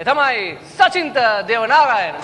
ඒ තමයි සචින්ත දේවනාරායන.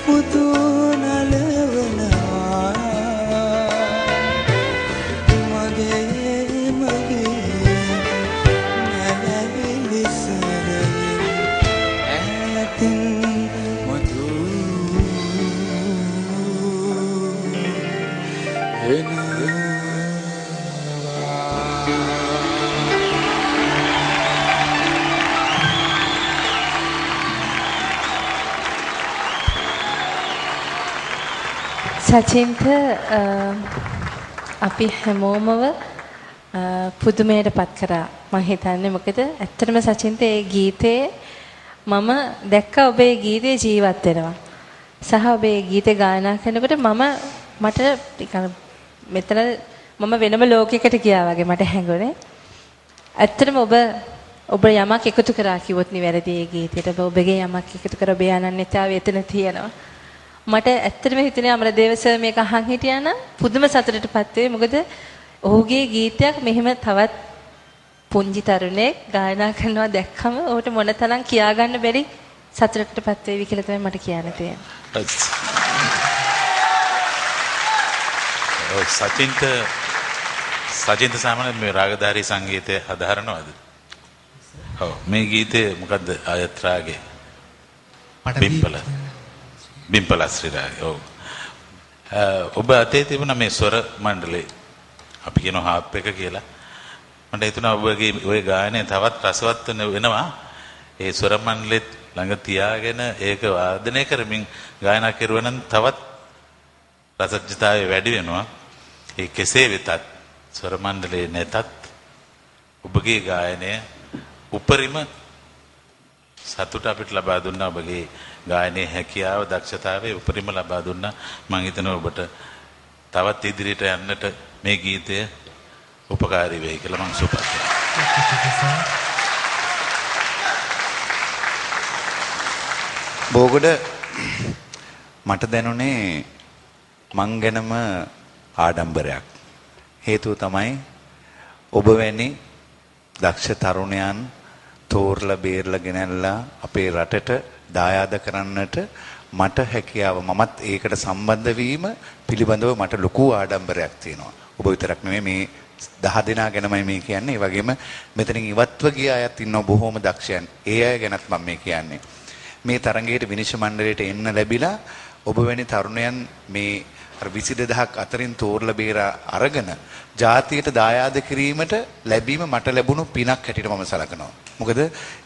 පුතු නලවනවා සචින්ට අපි හැමෝමව පුදුමයටපත් කරා මම හිතන්නේ මොකද ඇත්තටම සචින්ට ඒ ගීතේ මම දැක්ක ඔබේ ගීතේ ජීවත් වෙනවා සහ ඔබේ ගීතේ ගායනා කරනකොට මට මෙතන මම වෙනම ලෝකයකට ගියා වගේ මට හැඟුණේ ඇත්තටම ඔබ යමක් එකතු කරා කිව්වොත් නිවැරදි ඒ ගීතේට ඔබගේ යමක් එකතු කර ඔබේ අනන්‍යතාවය එතන තියෙනවා මට ඇත්තටම හිතුනේ අමරදේව සර් මේක අහන් හිටියා නම් පුදුම සතුටටපත් වෙයි මොකද ඔහුගේ ගීතයක් මෙහෙම තවත් පුංචි තරුණයෙක් ගායනා කරනවා දැක්කම ඔහුට මොනතරම් කියා ගන්න බැරි සතුටටපත් වෙවි කියලා තමයි මට කියන්න තියෙන්නේ. සචින්ට සාමාන්‍යයෙන් මේ රාගධාරී සංගීතය හදාරනවද? ඔව් මේ ගීතේ මොකද්ද ආයත් රාගේ? බිම්පල ශ්‍රී රාගය. ඔව්. ඔබ අතේ තිබුණ මේ ස්වර මණ්ඩලේ අපි කියනවා හාප් එක කියලා. මට හිතුණා ඔබගේ ওই ගායනය තවත් රසවත් වෙනවා. ඒ ස්වර මණ්ඩලෙත් ළඟ තියාගෙන ඒක වාදනය කරමින් ගායනා කරුවා නම් තවත් රසජ්‍යතාවය වැඩි වෙනවා. ඒ කෙසේ වෙතත් ස්වර මණ්ඩලේ නැතත් ඔබගේ ගායනය උපරිම සතුට අපිට ලබා දුන්නා ඔබගේ ගායනයේ හැකියාව දක්ෂතාවය උපරිම ලබා දුන්නා මම හිතනවා ඔබට තවත් ඉදිරියට යන්නට මේ ගීතය උපකාරී වෙයි කියලා මම සුපත් කරනවා. බෝගොඩ මට දැනුනේ මං ගැනම ආඩම්බරයක්. හේතුව තමයි ඔබ වැනි දක්ෂ තරුණයන් තෝරලා බේරලා ගෙනල්ලා අපේ රටට දායාද කරන්නට මට හැකියාව මමත් ඒකට සම්බන්ධ වීම පිළිබඳව මට ලොකු ආඩම්බරයක් තියෙනවා. ඔබ විතරක් නෙමෙයි මේ 10 දෙනා ගැනමයි මේ කියන්නේ. ඒ වගේම මෙතනින් ඉවත්ව ගිය අයත් ඉන්නවා බොහෝම දක්ෂයන්. ඒ අය ගැනත් මම මේ කියන්නේ. මේ තරඟයේ විනිශ්චය මණ්ඩලයට එන්න ලැබිලා ඔබ වැනි තරුණයන් මේ 22000ක් අතරින් තෝරලා බේරා අරගෙන ජාතියට දායාද කිරීමට ලැබීම මට ලැබුණු පිනක් හැටියට මම සලකනවා. මොකද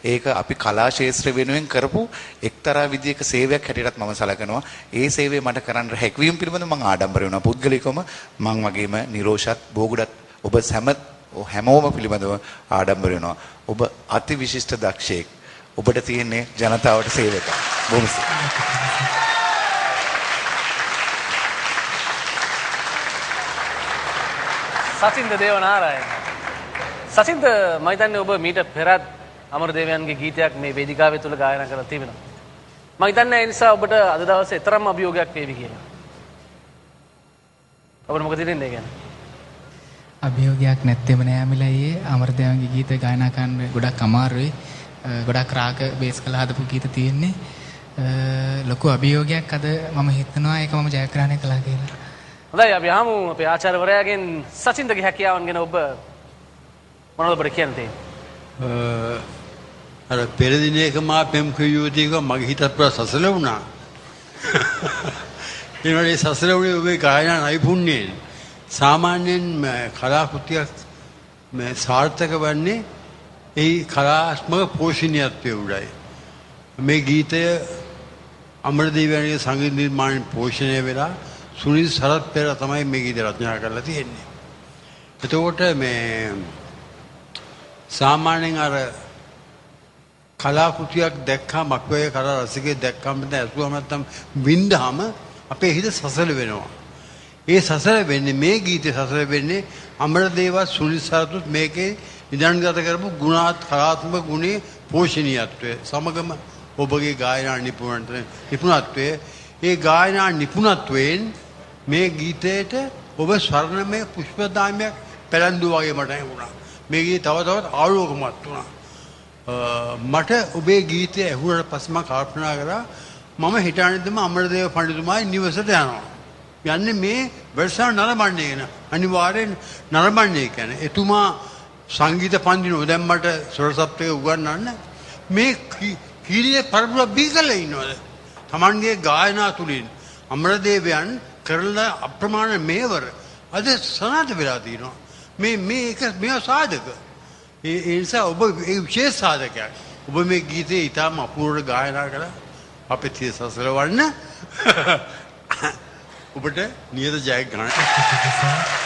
ඒක අපි කලා ශාස්ත්‍ර වෙනුවෙන් කරපු එක්තරා විදියක සේවයක් හැටියටත් මම සලකනවා. ඒ සේවය මට කරන්න හැකියවීම පිළිබඳව මම ආඩම්බර වෙනවා. පුද්ගලිකවම මම වගේම නිරෝෂත් බෝගුඩත් ඔබ හැමෝම පිළිබඳව ආඩම්බර වෙනවා. ඔබ අති විශිෂ්ට දක්ෂයෙක්. ඔබට තියෙන්නේ ජනතාවට සේවය කරන්න. බොහොම සචින්ද දේවනාරායන සචින්ද මම හිතන්නේ ඔබ මීට පෙරත් අමරදේවයන්ගේ ගීතයක් මේ වේදිකාවේ තුල ගායනා කරලා තිබෙනවා. මම හිතන්නේ ඒ නිසා ඔබට අද දවසේ තරම් අභියෝගයක් වේවි කියලා. ඔබට මොකද හිතෙන්නේ ගැන? අභියෝගයක් නැත්තේම නෑ අමිලයි. අමරදේවයන්ගේ ගීත ගායනා කරන්න ගොඩක් අමාරුයි. ගොඩක් රාග බේස් කරලා හදපු ගීත තියෙන්නේ. ලොකු අභියෝගයක් අද මම හිතනවා ඒක මම ජයග්‍රහණය කළා කියලා. හොඳයි අපි ආමු අපේ ආචාර්යවරයාගෙන් සචින්දගේ හැකියාවන් ගැන ඔබ මොනවද ඔබට කියන්න තියෙන්නේ? අර පෙර දිනයක මා පෙම් කියුවදීක මගේ හිතත් පුරා සසල වුණා. ඒ වගේ සසල වුණේ ඔබේ ගායනා නෛපුණ්‍යයෙන්. සාමාන්‍යයෙන් කලා කෘතියක් සාර්ථක වන්නේ ඒ කලාත්මක පෝෂණීයත්වයේ උඩයි. මේ ගීතය අමරදේවයන්ගේ සංගීත නිර්මාණ පෝෂණය වෙලා සුනිල් සරත් පෙරේරා තමයි මේ ගීත රචනා කරලා තියෙන්නේ. එතකොට මේ සාමාන්‍යයෙන් අර කලා කෘතියක් දැක්කම අපේ කලා රසිකයෙක් දැක්කම ඇසුවම නැත්තම් වින්දාම අපේ හිත සසල වෙනවා. ඒ සසල වෙන්නේ මේ ගීතේ සසල වෙන්නේ අමරදේව සුනිල් සරතුත් මේකේ නිදන්ගත කරපු ගුණාත් කලාත්මක ගුණේ පෝෂණීයත්වය සමගම ඔබගේ ගායනා නිපුණත්වය ඒ ගායනා නිපුණත්වයෙන් මේ ගීතයට ඔබ ස්වර්ණමය පුෂ්පදාමයක් පැලඳු වගේ මට වුණා. මේ ගීතය තව තවත් ආලෝකමත් වුණා. මට ඔබේ ගීතය ඇහුවට පස්සේ මම කල්පනා කරා මම හිතන්නේම අමරදේව පඬිතුමාගේ නිවසට යනවා. යන්නේ මේ වැඩසටහන නරඹන්නේ කියන අනිවාර්යෙන් නරඹන්නේ කියන්නේ එතුමා සංගීත පන්දිනෝ දැන් මට ස්වර සප්තක උගන්වන්න මේ කීරියේ පරපුර බීකල ඉන්නවද? Tamanගේ ගායනා තුලින් අමරදේවයන් කරන අප්‍රමාණ මේවර අද සනාථ වෙලා තියෙනවා. මේ සාධක. ඒ නිසා ඔබ ඒ විශේෂ සාධකයක්. ඔබ මේ ගීතේ ඊටම අපූර්ව ගායනා කළා. අපේ තිය සසලවන්න ඔබට නියත ජයග්‍රහණ.